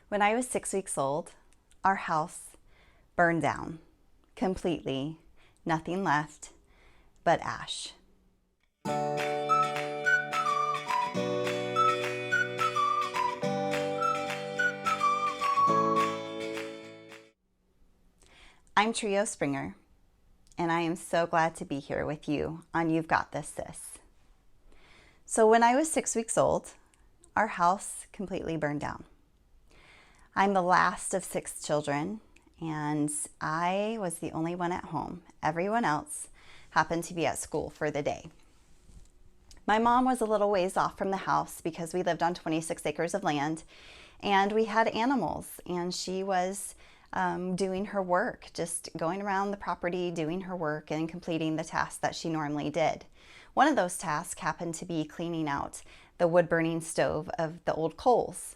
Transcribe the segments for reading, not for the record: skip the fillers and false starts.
When I was 6 weeks old, our house burned down completely, nothing left but ash. I'm Trio Springer, and I am so glad to be here with you on You've Got This, Sis. So when I was 6 weeks old, our house completely burned down. I'm the last of 6 children, and I was the only one at home. Everyone else happened to be at school for the day. My mom was a little ways off from the house because we lived on 26 acres of land, and we had animals, and she was doing her work, just going around the property, doing her work and completing the tasks that she normally did. One of those tasks happened to be cleaning out the wood burning stove of the old coals.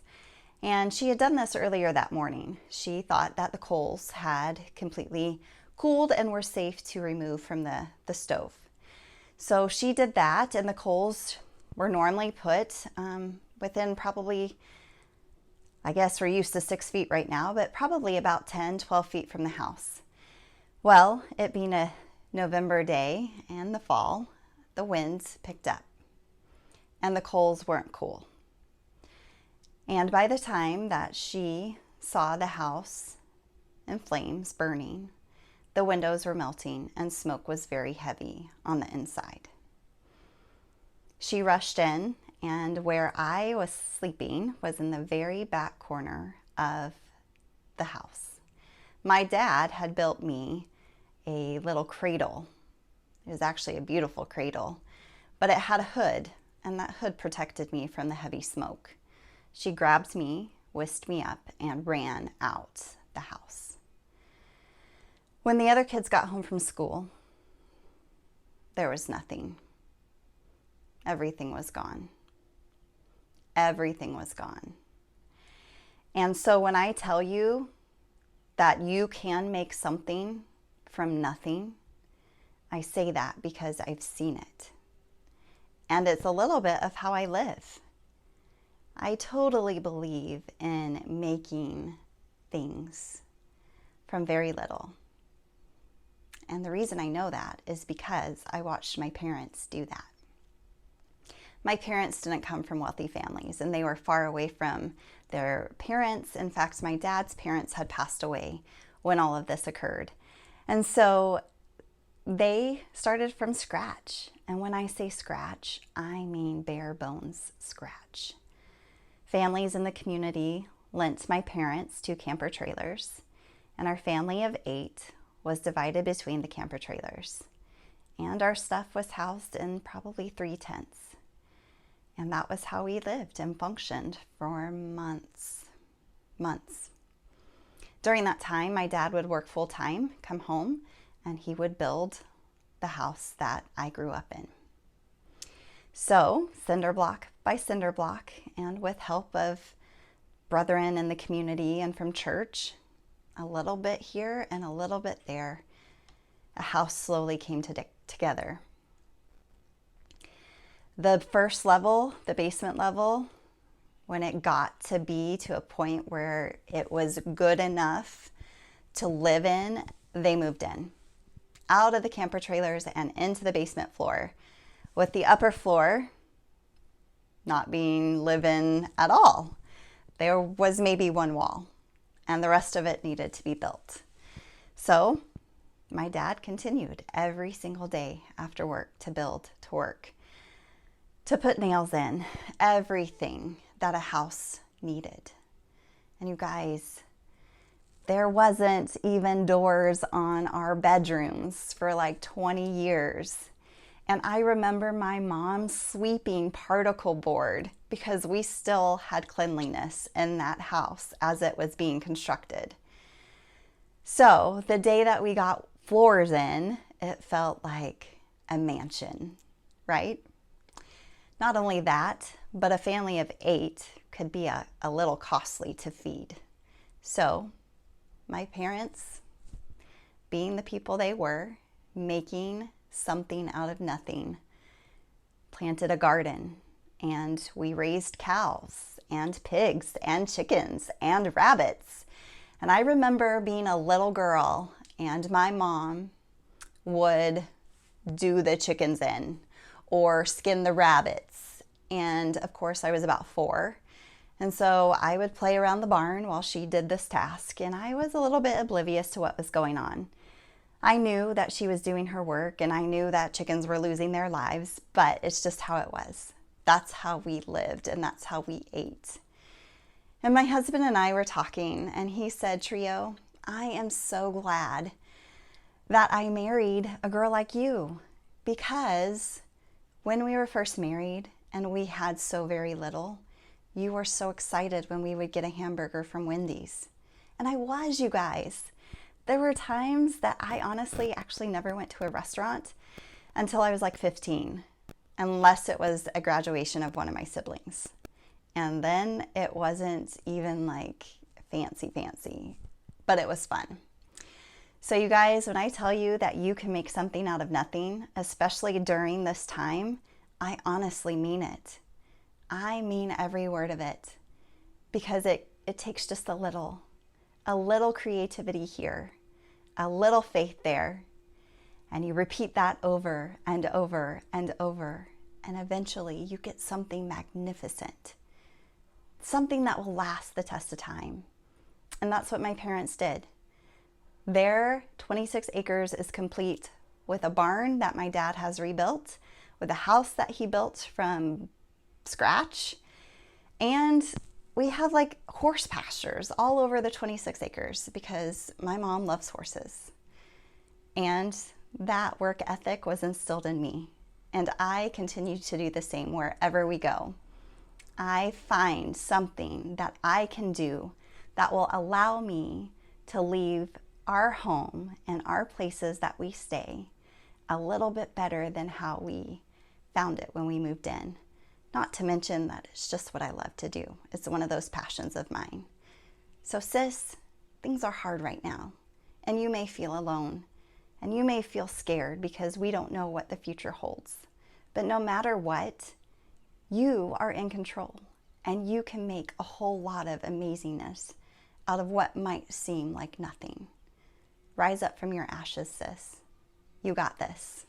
And she had done this earlier that morning. She thought that the coals had completely cooled and were safe to remove from the stove. So she did that, and the coals were normally put within probably, I guess we're used to 6 feet right now, but probably about 10, 12 feet from the house. Well, it being a November day and the fall, the winds picked up and the coals weren't cool. And by the time that she saw the house in flames burning, the windows were melting and smoke was very heavy on the inside. She rushed in, and where I was sleeping was in the very back corner of the house. My dad had built me a little cradle. It was actually a beautiful cradle, but it had a hood, and that hood protected me from the heavy smoke. She grabbed me, whisked me up, and ran out the house. When the other kids got home from school, there was nothing. Everything was gone. Everything was gone. And so when I tell you that you can make something from nothing, I say that because I've seen it. And it's a little bit of how I live. I totally believe in making things from very little. And the reason I know that is because I watched my parents do that. My parents didn't come from wealthy families, and they were far away from their parents. In fact, my dad's parents had passed away when all of this occurred. And so they started from scratch. And when I say scratch, I mean bare bones scratch. Families in the community lent my parents 2 camper trailers, and our family of 8 was divided between the camper trailers. And our stuff was housed in probably 3 tents. And that was how we lived and functioned for months. During that time, my dad would work full time, come home, and he would build the house that I grew up in. So, cinder block by cinder block, and with help of brethren in the community and from church, a little bit here and a little bit there, a house slowly came together. The first level, the basement level, when it got to be to a point where it was good enough to live in, they moved in, out of the camper trailers and into the basement floor, with the upper floor not being live-in at all. There was maybe 1 wall, and the rest of it needed to be built. So my dad continued every single day after work to build, to work, to put nails in, everything that a house needed. And you guys, there wasn't even doors on our bedrooms for like 20 years. And I remember my mom sweeping particle board because we still had cleanliness in that house as it was being constructed. So the day that we got floors in, it felt like a mansion, right? Not only that, but a family of 8 could be a little costly to feed. So my parents, being the people they were, making something out of nothing, planted a garden, and we raised cows and pigs and chickens and rabbits. And I remember being a little girl and my mom would do the chickens in or skin the rabbits. And of course, I was about 4. And so I would play around the barn while she did this task, and I was a little bit oblivious to what was going on. I knew that she was doing her work, and I knew that chickens were losing their lives, but it's just how it was. That's how we lived, and that's how we ate. And my husband and I were talking, and he said, Trio, I am so glad that I married a girl like you, because when we were first married and we had so very little, you were so excited when we would get a hamburger from Wendy's. And I was, you guys. There were times that I honestly actually never went to a restaurant until I was like 15, unless it was a graduation of one of my siblings. And then it wasn't even like fancy, but it was fun. So you guys, when I tell you that you can make something out of nothing, especially during this time, I honestly mean it. I mean every word of it, because it takes just a little creativity here, a little faith there, and you repeat that over and over and over, and eventually you get something magnificent, something that will last the test of time. And that's what my parents did. Their 26 acres is complete with a barn that my dad has rebuilt, with a house that he built from scratch, and we have like horse pastures all over the 26 acres because my mom loves horses, and that work ethic was instilled in me, and I continue to do the same wherever we go. I find something that I can do that will allow me to leave our home and our places that we stay a little bit better than how we found it when we moved in. Not to mention that it's just what I love to do. It's one of those passions of mine. So sis, things are hard right now, and you may feel alone, and you may feel scared because we don't know what the future holds. But no matter what, you are in control, and you can make a whole lot of amazingness out of what might seem like nothing. Rise up from your ashes, sis. You got this.